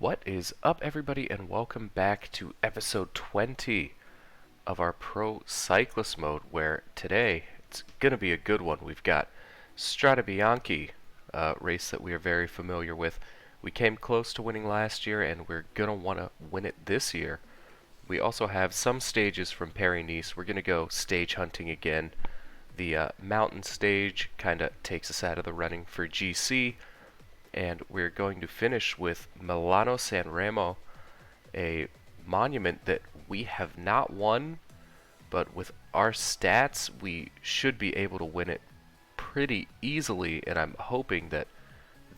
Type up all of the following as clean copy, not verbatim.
What is up, everybody, and welcome back to episode 20 of our Pro Cyclist Mode, where today it's going to be a good one. We've got Strade Bianche, a race that we are very familiar with. We came close to winning last year, and we're going to want to win it this year. We also have some stages from Paris-Nice. We're going to go stage hunting again. The mountain stage kind of takes us out of the running for GC. And we're going to finish with Milano-San Remo, a monument that we have not won, but with our stats, we should be able to win it pretty easily, and I'm hoping that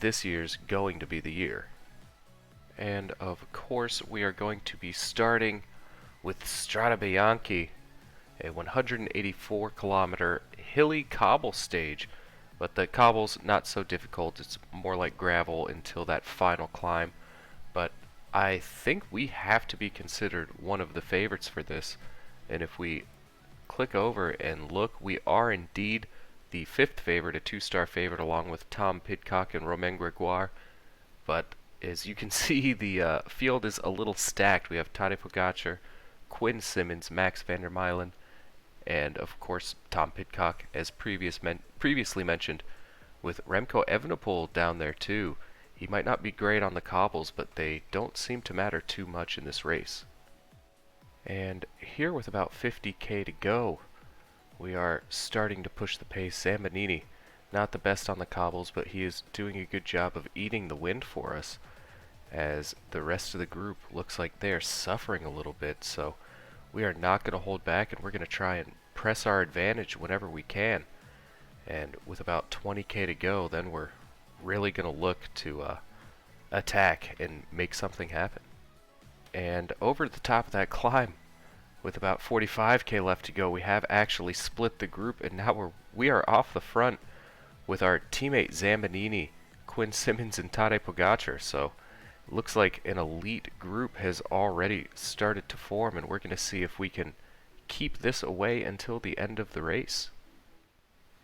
this year's going to be the year. And of course, we are going to be starting with Strade Bianche, a 184 kilometer hilly cobble stage. But the cobble's not so difficult, it's more like gravel until that final climb. But I think we have to be considered one of the favorites for this. And if we click over and look, we are indeed the fifth favorite, a two-star favorite, along with Tom Pidcock and Romain Gregoire. But as you can see, the field is a little stacked. We have Tadej Pogacar, Quinn Simmons, Max van der Meulen, and of course Tom Pidcock, as previously mentioned, with Remco Evenepoel down there too. He might not be great on the cobbles, but they don't seem to matter too much in this race. And here with about 50k to go, we are starting to push the pace. Zambonini, not the best on the cobbles, but he is doing a good job of eating the wind for us, as the rest of the group looks like they're suffering a little bit. So we are not going to hold back, and we're going to try and press our advantage whenever we can. And with about 20k to go, then we're really going to look to attack and make something happen. And over at the top of that climb, with about 45k left to go, we have actually split the group, and now we are off the front with our teammate Zambonini, Quinn Simmons, and Tadej Pogacar. So looks like an elite group has already started to form, and we're going to see if we can keep this away until the end of the race.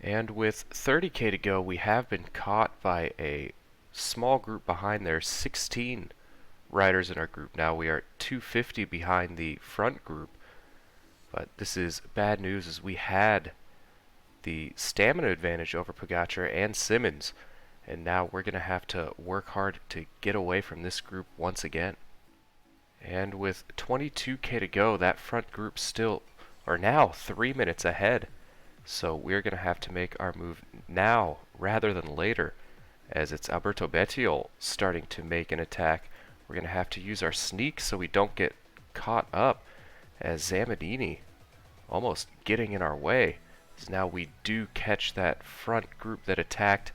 And with 30k to go, we have been caught by a small group behind there, 16 riders in our group. Now we are 250 behind the front group, but this is bad news, as we had the stamina advantage over Pogacar and Simmons. And now we're going to have to work hard to get away from this group once again. And with 22k to go, that front group still are now 3 minutes ahead. So we're going to have to make our move now rather than later, as it's Alberto Bettiol starting to make an attack. We're going to have to use our sneak so we don't get caught up, as Zambonini almost getting in our way. So now we do catch that front group that attacked.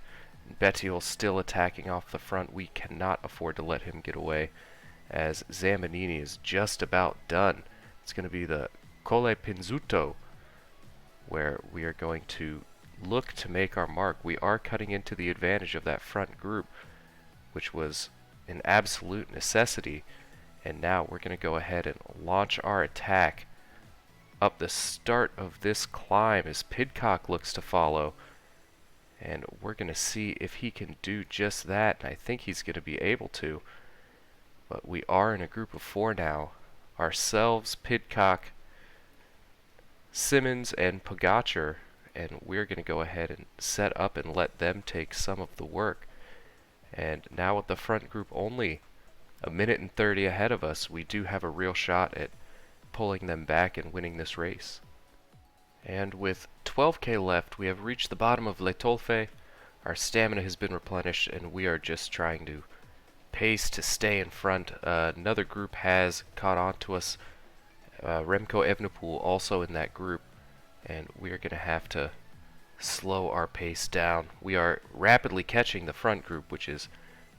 Bettiol still attacking off the front. We cannot afford to let him get away, as Zambonini is just about done. It's going to be the Colle Pinzuto, where we are going to look to make our mark. We are cutting into the advantage of that front group, which was an absolute necessity. And now we're going to go ahead and launch our attack up the start of this climb, as Pidcock looks to follow. And we're going to see if he can do just that. And I think he's going to be able to. But we are in a group of four now. Ourselves, Pidcock, Simmons, and Pogacar. And we're going to go ahead and set up and let them take some of the work. And now with the front group only a minute and 30 ahead of us, we do have a real shot at pulling them back and winning this race. And with 12k left, we have reached the bottom of Le Tolfe. Our stamina has been replenished, and we are just trying to pace to stay in front. Another group has caught on to us. Remco Evenepoel also in that group, and we are going to have to slow our pace down. We are rapidly catching the front group, which is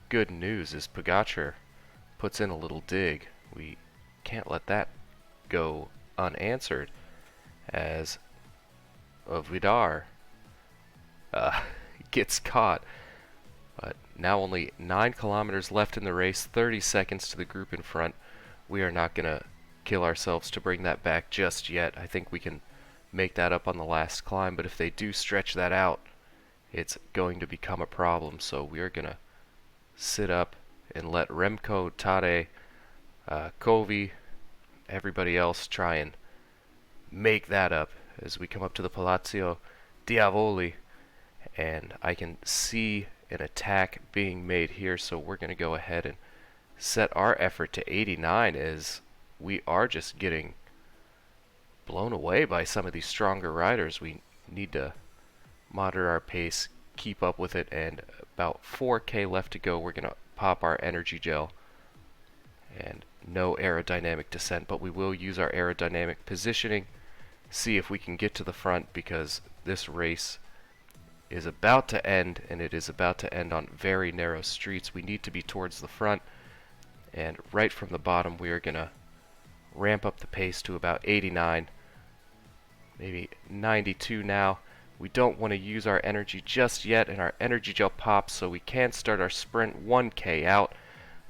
good news, as Pogacar puts in a little dig. We can't let that go unanswered, as Vidar gets caught. But now only 9 kilometers left in the race, 30 seconds to the group in front. We are not going to kill ourselves to bring that back just yet. I think we can make that up on the last climb, but if they do stretch that out, it's going to become a problem. So we are going to sit up and let Remco, Tade, Kovi, everybody else try and make that up as we come up to the Palazzo Diavoli, and I can see an attack being made here, so we're going to go ahead and set our effort to 89 as we are just getting blown away by some of these stronger riders. We need to monitor our pace, keep up with it, and about 4K left to go. We're going to pop our energy gel, and no aerodynamic descent, but we will use our aerodynamic positioning, see if we can get to the front, because this race is about to end, and it is about to end on very narrow streets. We need to be towards the front, and right from the bottom we are going to ramp up the pace to about 89, maybe 92 now. We don't want to use our energy just yet, and our energy gel pops, so we can start our sprint 1K out,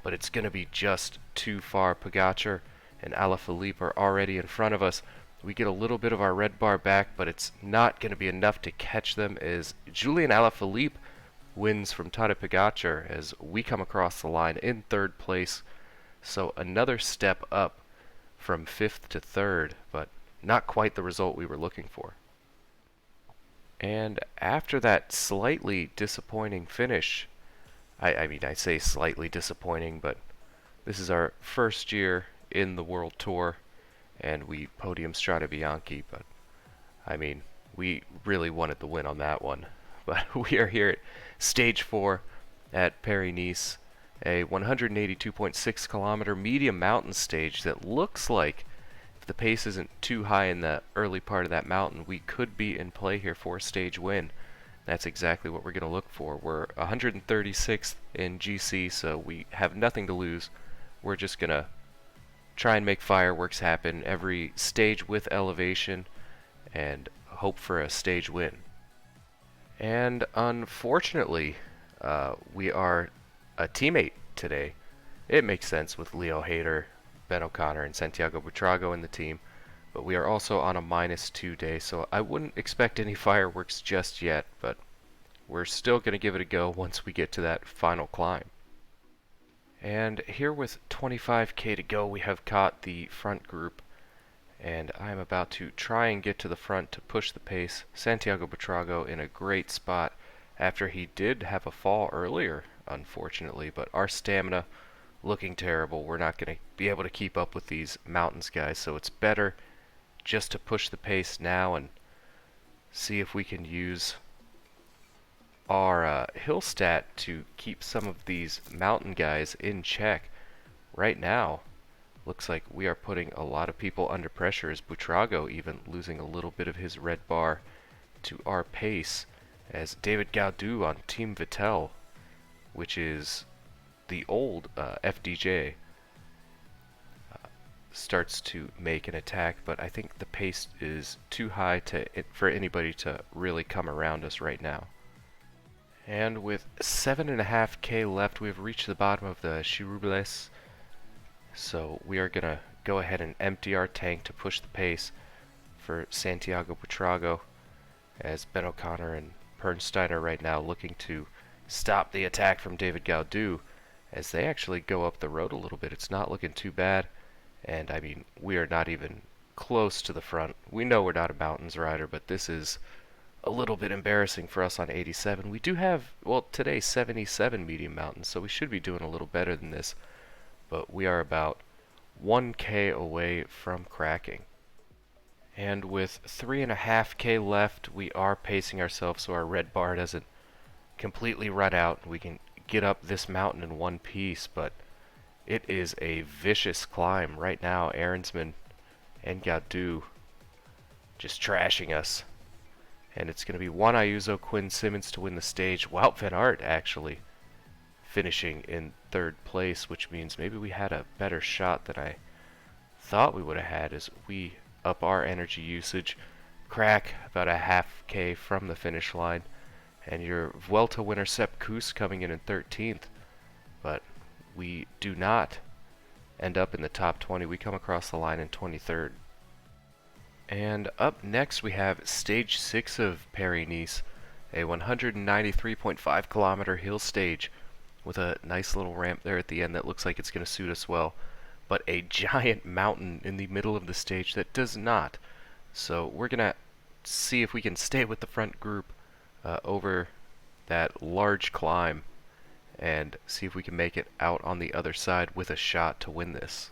but it's going to be just too far. Pogacar and Alaphilippe are already in front of us. We get a little bit of our red bar back, but it's not going to be enough to catch them, as Julian Alaphilippe wins from Tadej Pogacar as we come across the line in third place. So another step up from 5th to 3rd, but not quite the result we were looking for. And after that slightly disappointing finish, I mean, I say slightly disappointing, but this is our first year in the World Tour, and we podium Strade Bianche, but I mean, we really wanted the win on that one. But we are here at Stage 4 at Paris-Nice, a 182.6 kilometer medium mountain stage that looks like, if the pace isn't too high in the early part of that mountain, we could be in play here for a stage win. That's exactly what we're going to look for. We're 136th in GC, so we have nothing to lose. We're just going to try and make fireworks happen every stage with elevation and hope for a stage win. And unfortunately, we are a teammate today. It makes sense with Leo Hayter, Ben O'Connor, and Santiago Buitrago in the team, but we are also on a -2 day, so I wouldn't expect any fireworks just yet, but we're still going to give it a go once we get to that final climb. And here with 25K to go, we have caught the front group, and I'm about to try and get to the front to push the pace. Santiago Buitrago in a great spot after he did have a fall earlier, unfortunately, but our stamina looking terrible. We're not going to be able to keep up with these mountains guys, so it's better just to push the pace now and see if we can use our hill stat to keep some of these mountain guys in check. Right now, looks like we are putting a lot of people under pressure, as Buitrago even losing a little bit of his red bar to our pace, as David Gaudu on Team Vittel, which is the old FDJ, starts to make an attack, but I think the pace is too high for anybody to really come around us right now. And with 7.5K left, we have reached the bottom of the Roubaix, so we are going to go ahead and empty our tank to push the pace for Santiago Buitrago, as Ben O'Connor and Pernstein are right now looking to stop the attack from David Gaudu, as they actually go up the road a little bit. It's not looking too bad, and I mean, we are not even close to the front. We know we're not a mountains rider, but this is a little bit embarrassing for us on 87. We do have, well, today 77 medium mountains, so we should be doing a little better than this, but we are about 1K away from cracking. And with 3.5K left, we are pacing ourselves so our red bar doesn't completely run out. We can get up this mountain in one piece, but it is a vicious climb right now. Aaronsman and Gaudu just trashing us. And it's going to be Juan Ayuso, Quinn Simmons to win the stage. Wout van Aert actually finishing in third place, which means maybe we had a better shot than I thought we would have had, as we up our energy usage, crack about a half K from the finish line, and your Vuelta winner Sepp Kuss coming in 13th, but we do not end up in the top 20. We come across the line in 23rd. And up next we have stage 6 of Paris-Nice, a 193.5 kilometer hill stage with a nice little ramp there at the end that looks like it's going to suit us well, but a giant mountain in the middle of the stage that does not. So we're going to see if we can stay with the front group over that large climb and see if we can make it out on the other side with a shot to win this.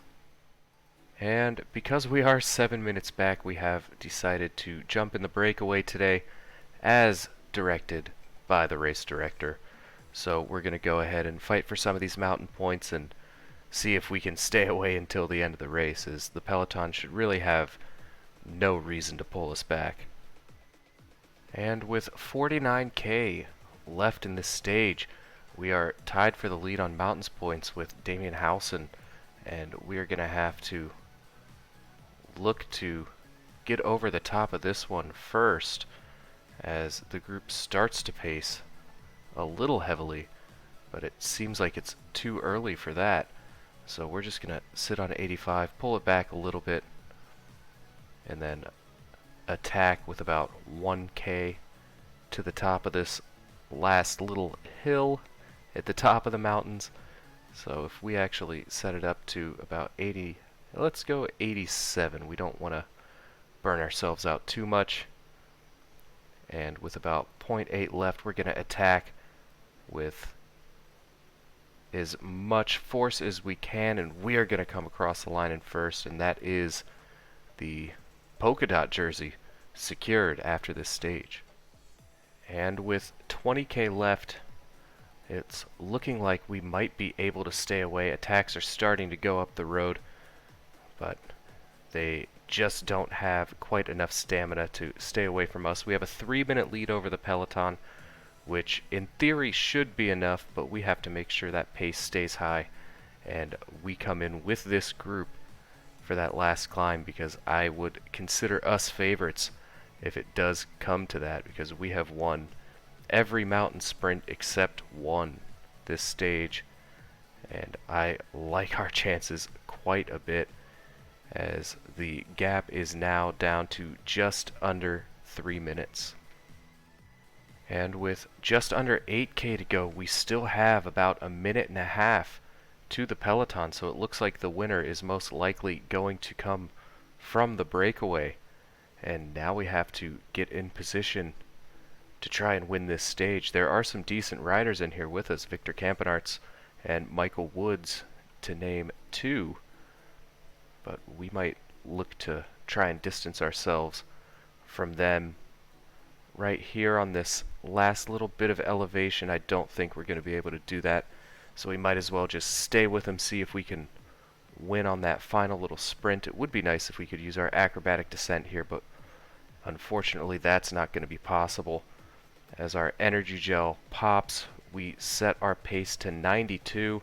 And because we are 7 minutes back, we have decided to jump in the breakaway today as directed by the race director. So we're going to go ahead and fight for some of these mountain points and see if we can stay away until the end of the race, as the peloton should really have no reason to pull us back. And with 49k left in this stage, we are tied for the lead on mountains points with Vladimir Saracen, and we are going to have to look to get over the top of this one first as the group starts to pace a little heavily, but it seems like it's too early for that. So we're just going to sit on 85, pull it back a little bit, and then attack with about 1k to the top of this last little hill at the top of the mountains. So if we actually set it up to about 80, let's go 87. We don't want to burn ourselves out too much. And with about 0.8 left, we're going to attack with as much force as we can, and we are going to come across the line in first, and that is the polka dot jersey secured after this stage. And with 20k left, it's looking like we might be able to stay away. Attacks are starting to go up the road, but they just don't have quite enough stamina to stay away from us. We have a 3-minute lead over the peloton, which in theory should be enough, but we have to make sure that pace stays high, and we come in with this group for that last climb, because I would consider us favorites if it does come to that, because we have won every mountain sprint except one this stage, and I like our chances quite a bit, as the gap is now down to just under 3 minutes. And with just under 8k to go, we still have about a minute and a half to the peloton, so it looks like the winner is most likely going to come from the breakaway. And now we have to get in position to try and win this stage. There are some decent riders in here with us, Victor Campenarts and Michael Woods, to name two. But we might look to try and distance ourselves from them. Right here on this last little bit of elevation, I don't think we're going to be able to do that. So we might as well just stay with them, see if we can win on that final little sprint. It would be nice if we could use our acrobatic descent here, but unfortunately that's not going to be possible. As our energy gel pops, we set our pace to 92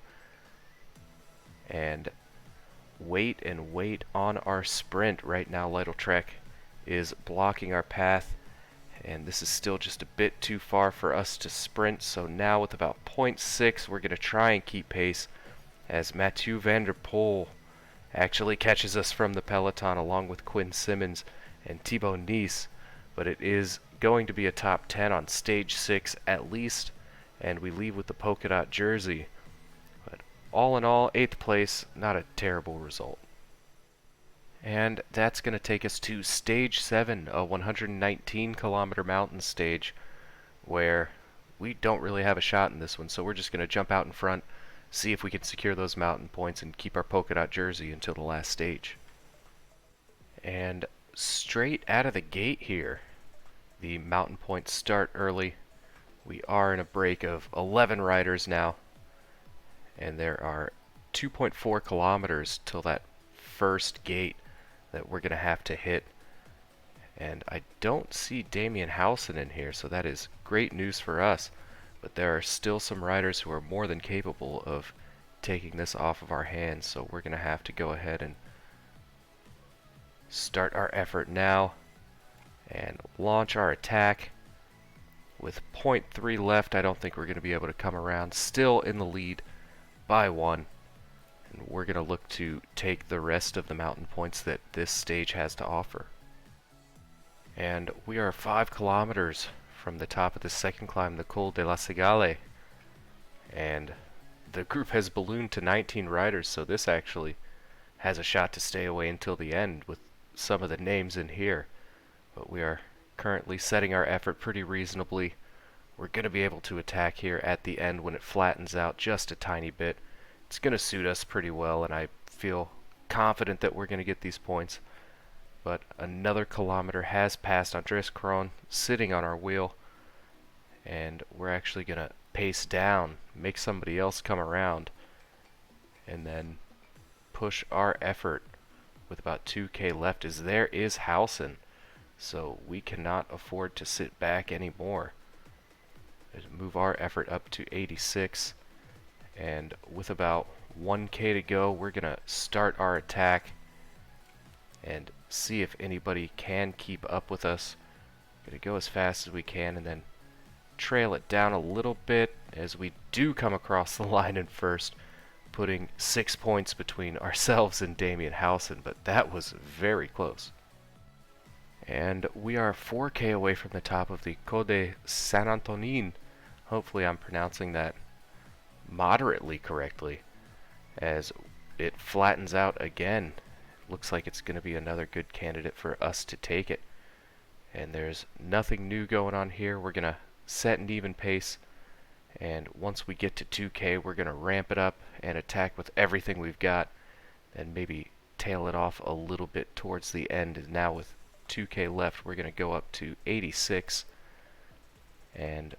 and wait on our sprint. Right now Lytle Trek is blocking our path, and this is still just a bit too far for us to sprint. So now with about 0.6, we're going to try and keep pace as Mathieu van der Poel actually catches us from the peloton along with Quinn Simmons and Thibaut Nice, but it is going to be a top 10 on stage 6 at least, and we leave with the polka dot jersey. But all in all, 8th place, not a terrible result. And that's going to take us to stage 7, a 119 kilometer mountain stage, where we don't really have a shot in this one, so we're just going to jump out in front, see if we can secure those mountain points and keep our polka dot jersey until the last stage. And straight out of the gate here, the mountain points start early. We are in a break of 11 riders now, and there are 2.4 kilometers till that first gate that we're going to have to hit. And I don't see Damien Housen in here, so that is great news for us. But there are still some riders who are more than capable of taking this off of our hands, so we're going to have to go ahead and start our effort now and launch our attack. With 0.3 left, I don't think we're going to be able to come around. Still in the lead by 1. And we're going to look to take the rest of the mountain points that this stage has to offer. And we are 5 kilometers from the top of the second climb, the Col de la Cigale. And the group has ballooned to 19 riders, so this actually has a shot to stay away until the end with some of the names in here. But we are currently setting our effort pretty reasonably. We're going to be able to attack here at the end when it flattens out just a tiny bit. It's going to suit us pretty well, and I feel confident that we're going to get these points. But another kilometer has passed Andres Kron sitting on our wheel, and we're actually going to pace down, make somebody else come around, and then push our effort with about 2k left, as there is Halsen, so we cannot afford to sit back anymore. Move our effort up to 86, and with about 1k to go, we're gonna start our attack and see if anybody can keep up with us. Gonna go as fast as we can and then trail it down a little bit as we do come across the line in first, putting 6 points between ourselves and Damien Halsen, but that was very close. And we are 4k away from the top of the Col de Saint-Antonin. Hopefully I'm pronouncing that moderately correctly, as it flattens out again. Looks like it's going to be another good candidate for us to take it. And there's nothing new going on here. We're going to set an even pace, and once we get to 2k, we're going to ramp it up and attack with everything we've got, and maybe tail it off a little bit towards the end. And now with 2k left, we're going to go up to 86, and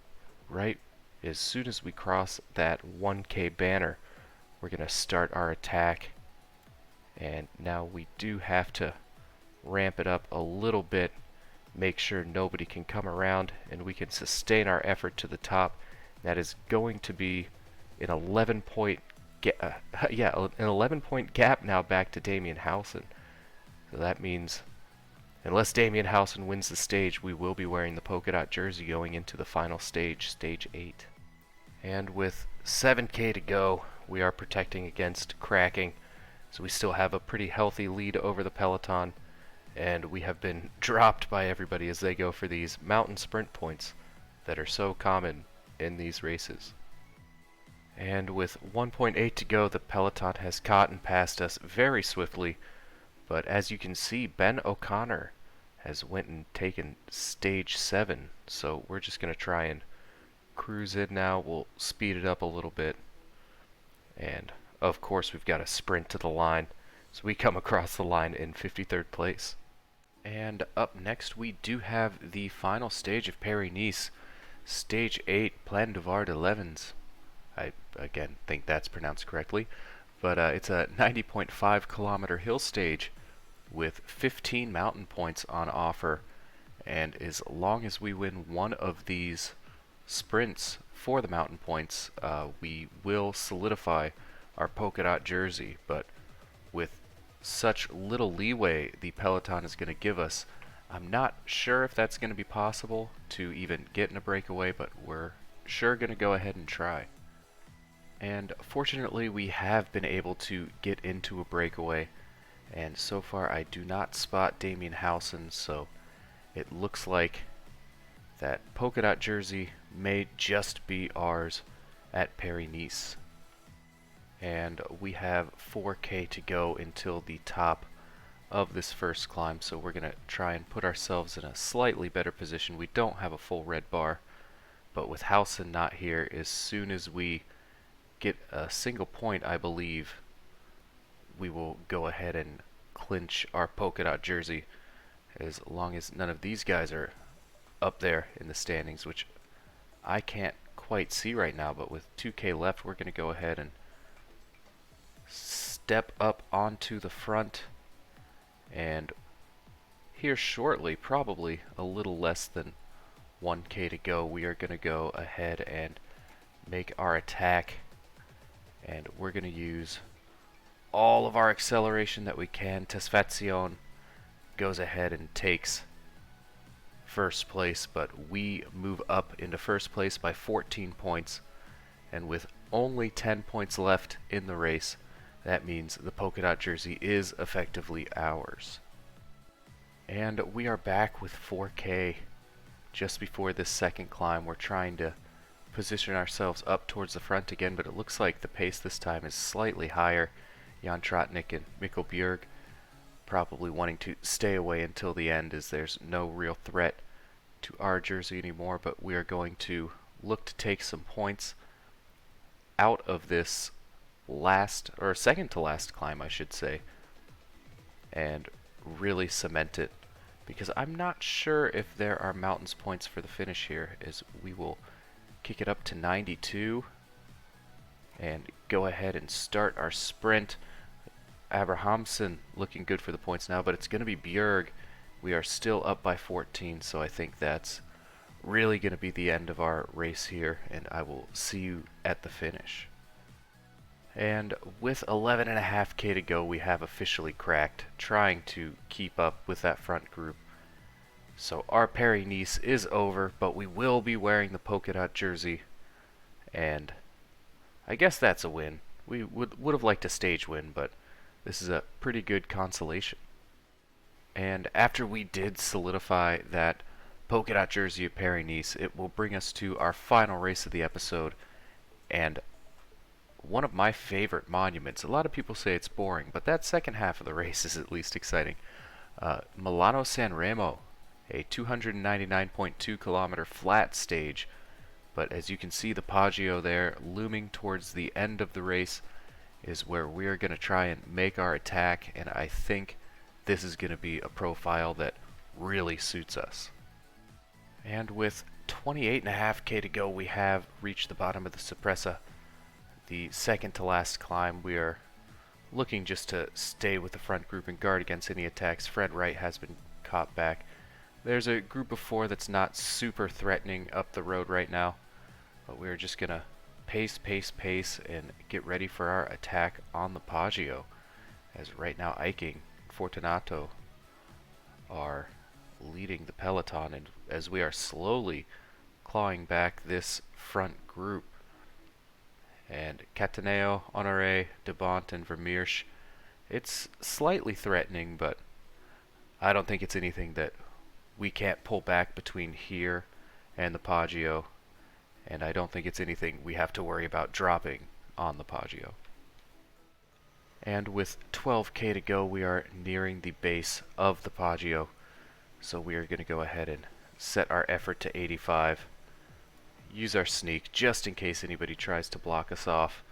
right as soon as we cross that 1k banner, we're going to start our attack. And now we do have to ramp it up a little bit, make sure nobody can come around, and we can sustain our effort to the top. That is going to be an 11 point an 11 point gap now back to Damien Halsen. So that means unless Damien Halsen wins the stage, we will be wearing the polka dot jersey going into the final stage, stage 8. And with 7k to go, we are protecting against cracking, so we still have a pretty healthy lead over the peloton, and we have been dropped by everybody as they go for these mountain sprint points that are so common in these races. And with 1.8 to go, the peloton has caught and passed us very swiftly, but as you can see, Ben O'Connor has went and taken stage 7, so we're just going to try and cruise in now. We'll speed it up a little bit, and of course we've got a sprint to the line, so we come across the line in 53rd place. And up next we do have the final stage of Paris-Nice, stage 8, Plan du Var de Levens. I again think that's pronounced correctly, but it's a 90.5 kilometer hill stage with 15 mountain points on offer, and as long as we win one of these sprints for the mountain points, we will solidify our polka dot jersey. But with such little leeway the peloton is going to give us, I'm not sure if that's going to be possible to even get in a breakaway, but we're sure going to go ahead and try. And fortunately we have been able to get into a breakaway, and so far I do not spot Damien Halsen, so it looks like that polka dot jersey may just be ours at Paris-Nice. And we have 4k to go until the top of this first climb, so we're going to try and put ourselves in a slightly better position. We don't have a full red bar, but with Halsen not here, as soon as we get a single point, I believe we will go ahead and clinch our polka dot jersey, as long as none of these guys are up there in the standings, which I can't quite see right now. But with 2k left, we're going to go ahead and step up onto the front, and here shortly, probably a little less than 1k to go, we are going to go ahead and make our attack, and we're going to use all of our acceleration that we can. Tesfazion goes ahead and takes first place, but we move up into first place by 14 points, and with only 10 points left in the race, that means the polka dot jersey is effectively ours. And we are back with 4k just before this second climb. We're trying to position ourselves up towards the front again, but it looks like the pace this time is slightly higher. Jan Trotnik and Mikkel Bjerg probably wanting to stay away until the end, as there's no real threat to our jersey anymore, but we are going to look to take some points out of this last, or second to last climb, I should say, and really cement it, because I'm not sure if there are mountains points for the finish here, as we will kick it up to 92 and go ahead and start our sprint. Abrahamsen looking good for the points now, but it's going to be Bjerg. We are still up by 14, so I think that's really going to be the end of our race here, and I will see you at the finish. And with 11.5k to go, we have officially cracked, trying to keep up with that front group. So our Paris-Nice is over, but we will be wearing the polka dot jersey, and I guess that's a win. We would have liked a stage win, but this is a pretty good consolation. And after we did solidify that polka dot jersey at Paris-Nice, it will bring us to our final race of the episode, and one of my favorite monuments. A lot of people say it's boring, but that second half of the race is at least exciting. Milano-San Remo, a 299.2 kilometer flat stage, but as you can see, the Poggio there looming towards the end of the race is where we're going to try and make our attack, and I think this is going to be a profile that really suits us. And with 28.5k to go, we have reached the bottom of the Cipressa, the second to last climb. We are looking just to stay with the front group and guard against any attacks. Fred Wright has been caught back. There's a group of 4 that's not super threatening up the road right now, but we're just going to pace, and get ready for our attack on the Poggio, as right now Eiking and Fortunato are leading the peloton, and as we are slowly clawing back this front group. And Cataneo, Honoré, De Bont, and Vermeersch, it's slightly threatening, but I don't think it's anything that we can't pull back between here and the Poggio, and I don't think it's anything we have to worry about dropping on the Poggio. And with 12k to go, we are nearing the base of the Poggio, so we are going to go ahead and set our effort to 85. Use our sneak just in case anybody tries to block us off.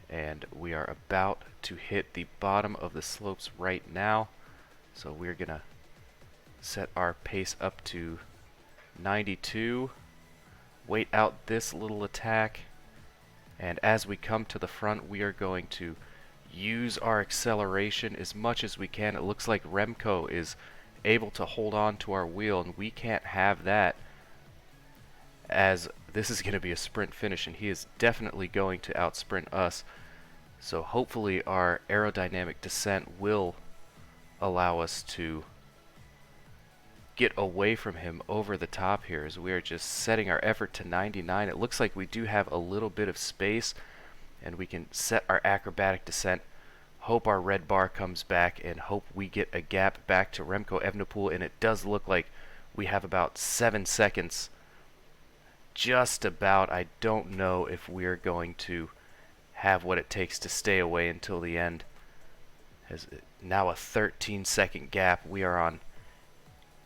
And we are about to hit the bottom of the slopes right now, so we're going to set our pace up to 92. Wait out this little attack, and as we come to the front, we are going to use our acceleration as much as we can. It looks like Remco is able to hold on to our wheel, and we can't have that, as this is going to be a sprint finish, and he is definitely going to outsprint us. So hopefully our aerodynamic descent will allow us to get away from him over the top here, as we are just setting our effort to 99. It looks like we do have a little bit of space, and we can set our acrobatic descent, hope our red bar comes back, and hope we get a gap back to Remco Evenepoel, and it does look like we have about 7 seconds. Just about. I don't know if we're going to have what it takes to stay away until the end. As now a 13-second gap. We are on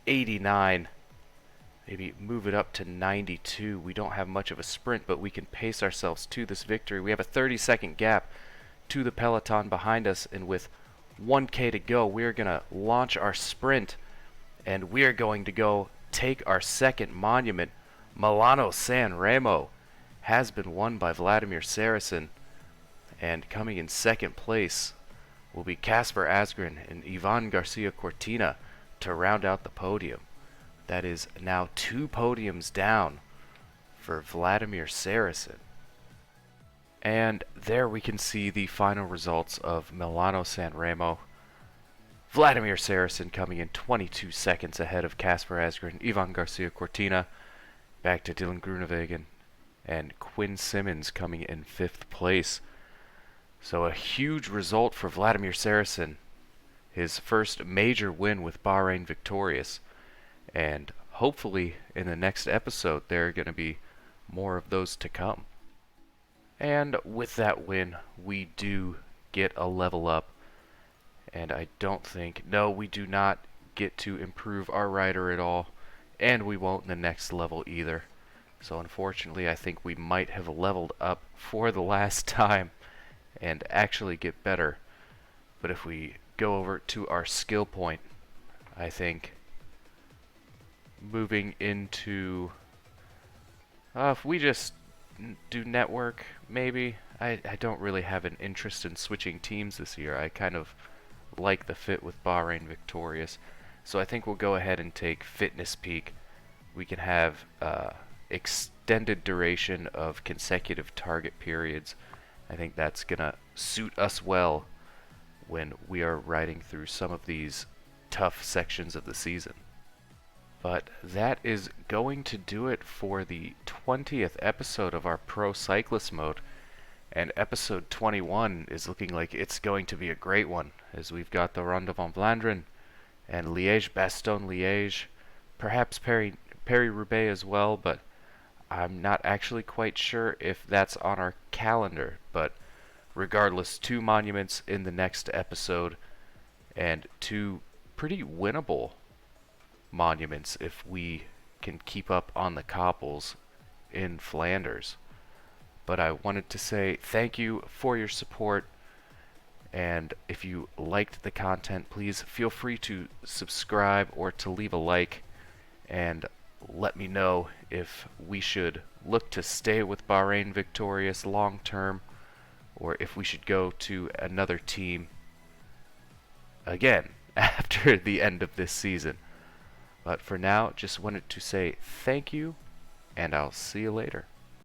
89. Maybe move it up to 92. We don't have much of a sprint, but we can pace ourselves to this victory. We have a 30-second gap to the peloton behind us, and with 1k to go, we're going to launch our sprint, and we're going to go take our second monument. Milano-San Remo has been won by Vladimir Saracen, and coming in second place will be Kasper Asgreen and Ivan Garcia Cortina to round out the podium. That is now 2 podiums down for Vladimir Saracen. And there we can see the final results of Milano-San Remo. Vladimir Saracen coming in 22 seconds ahead of Kasper Asgreen, Ivan Garcia Cortina, back to Dylan Groenewegen, and Quinn Simmons coming in 5th place. So a huge result for Vladimir Saracen, his first major win with Bahrain victorious, and hopefully in the next episode there are going to be more of those to come. And with that win, we do get a level up. And I don't think, no, we do not get to improve our rider at all. And we won't in the next level either. So unfortunately, I think we might have leveled up for the last time and actually get better. But if we go over to our skill point, I think moving into, if we just do network, maybe. I don't really have an interest in switching teams this year. I kind of like the fit with Bahrain Victorious. So I think we'll go ahead and take Fitness Peak. We can have extended duration of consecutive target periods. I think that's going to suit us well when we are riding through some of these tough sections of the season. But that is going to do it for the 20th episode of our Pro Cyclist Mode. And episode 21 is looking like it's going to be a great one, as we've got the Ronde van Vlaanderen and Liège-Bastogne-Liège, perhaps Paris-Roubaix as well, but I'm not actually quite sure if that's on our calendar. But regardless, 2 monuments in the next episode, and 2 pretty winnable monuments if we can keep up on the couples in Flanders. But I wanted to say thank you for your support, and if you liked the content, please feel free to subscribe or to leave a like, and let me know if we should look to stay with Bahrain Victorious long term, or if we should go to another team again after the end of this season. But for now, just wanted to say thank you, and I'll see you later.